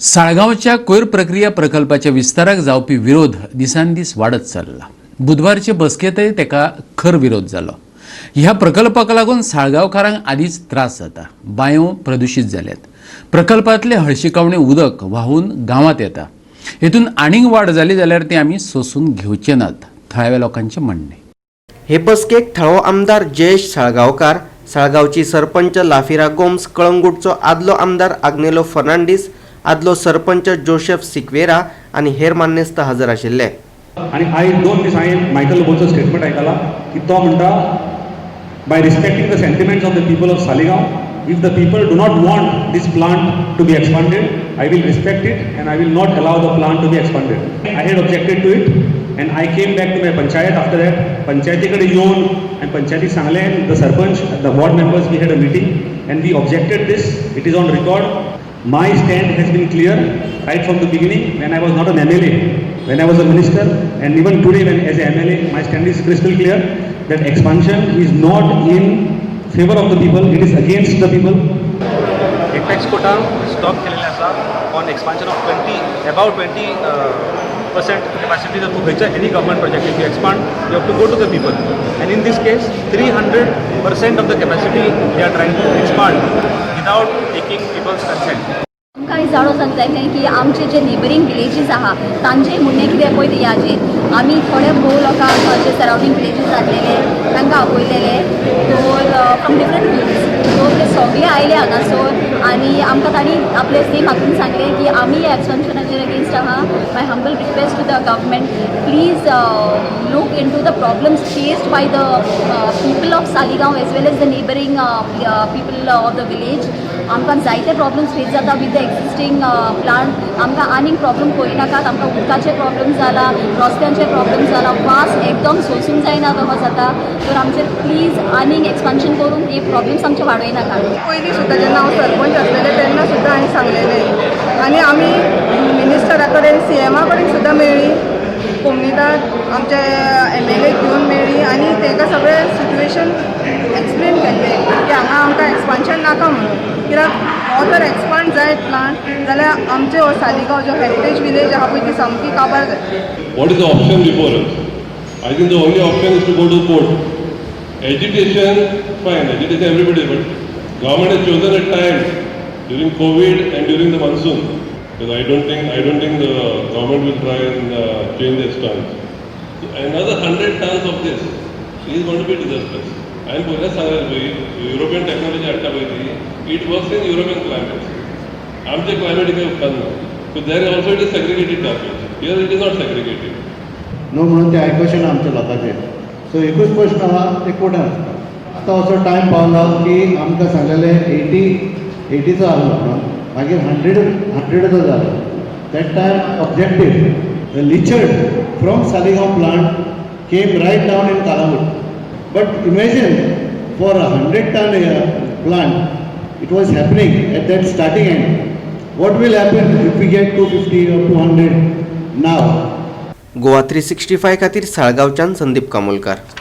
साळगावच्या कोयर प्रक्रिया प्रकल्पाच्या विस्ताराक जावपी विरोध दिसान दीस वाडत चल्ला। बुधवारचे बसकेतय तेका खर विरोध जालो। ह्या प्रकल्पाक लागून साळगावकारांक आदीच त्रास जाता। बांयो प्रदूषित जाल्यात। प्रकल्पातले हळशिकावणे उदक वाहून गावात येता। हेतून आनीक वाड जाली जाल्यार ते आमी सोसून घेवचे नात, थळाव्या लोकांचे म्हणणे। हे बसकेक थळावो आमदार जयेश साळगावकार, साळगावची सरपंच लाफिरा गोम्स, कळंगूटचो आदलो आमदार आग्नेलो फर्नांडीस, आदलो सरपंच जोसेफ सिक्वेरा आणि हेर मान्यस्त हजर आशिल्ले। आणि आयज 2 दीस हांवें मायकल लोबोचो स्टेटमेंट आयकला की तो म्हणटा by respecting the sentiments of the people of Saligao, if the people do not want this plant to be expanded I will respect it and I will not allow the plant to be expanded. I had objected to it and I came back to my panchayat after that. पंचायती कडेन येवन आनी पंचायतीक सांगलें the sarpanch the ward members we had a meeting and we objected this, it is on record. My stand has been clear right from the beginning when I was not an MLA, when I was a minister, and even today when as a MLA, my stand is crystal clear that expansion is not in favor of the people, it is against the people. Apex quota stop केलेले आसा on expansion of about 20% capacity that to any government project. If you expand, you have to go to the people, and in this case 300% of the capacity they are trying to expand without taking people's consent. काही जाणो सांगताय की आमचे जे neighbouring villages आहा तांचे म्हणणे कितें पळय याचेर आमी थोडे भोव लोकांक जे सरावंडींग विलेजीस आसलेले तांकां आपयलेले फ्रॉम डिफरंट फिल्ड्स, ते सगळे आयले हांगासर आनी आमकां तांणी आपले सेम हातून सांगलें की आमी ह्या एक्सपेन्शनाचेर अगेन्स्ट आहा। My humble request to the government, please look into the problems faced by the people of Saligao as well as the neighbouring people of the village. आमकां जायते प्रॉब्लम्स फेस जाता विथ द एक्जिस्टींग प्लांट। आमकां आनीक problem पळय नाकात, आमकां उदकाचे problem जाला, रस्त्यांचे प्रॉब्लम जाला, वास एकदम सोसूंक जायना तसो जाता। तर आमचेर प्लीज आनीक एक्सपान्शन करून हे प्रॉब्लम्स आमचे वाडय नाका। पयलीं सुद्दां जेन्ना हांव सरपंच आसलेलें तेन्ना सुद्दां हांवें सांगलेलें आनी आमी मिनिस्टरा कडेन CMा कडेन सुद्दां मेळ्ळी, कोमनीदाद आमचे MLA घेवन मेळ्ळी आनी तांकां सगळें सिट्युएशन एक्सप्लेन केल्लें की हांगा आमकां एक्सपान्शन नाका म्हणून। कित्याक हो जर एक्सपांड जायत प्लांट जाल्यार आमचे हो सालिगांव जो हेरिटेज विलेज आहा पळय ती सामकी काबार जातली। What is the option before us? I think the only option is to go to court. Agitation, fine, agitation everybody, but government has chosen a time during COVID and during the monsoon. Because I don't think the government will try and change their stance. So another 100 tons of this is going to be disastrous. And for us, European technology hatta paydi, it works in European climates. Amche climate is kanna. So there also it is segregated garbage. Here it is not segregated. No म्हणून ते आयकचे ना आमच्या लोकांचे। So एकूच प्रश्न आहा ते कोर्टान आसता। आतां असो टायम पावला की आमकां सांगलेले 80चो आहलो म्हणून, मागीर 100चो जालो। That time objected the leachate from Saligao plant came right down in कालावड। But imagine for a 100-ton plant, it was happening at that starting end. What will happen if we get 250 or 200 now? Goa 365 खातीर साळगांवच्यान संदीप कामोलकार।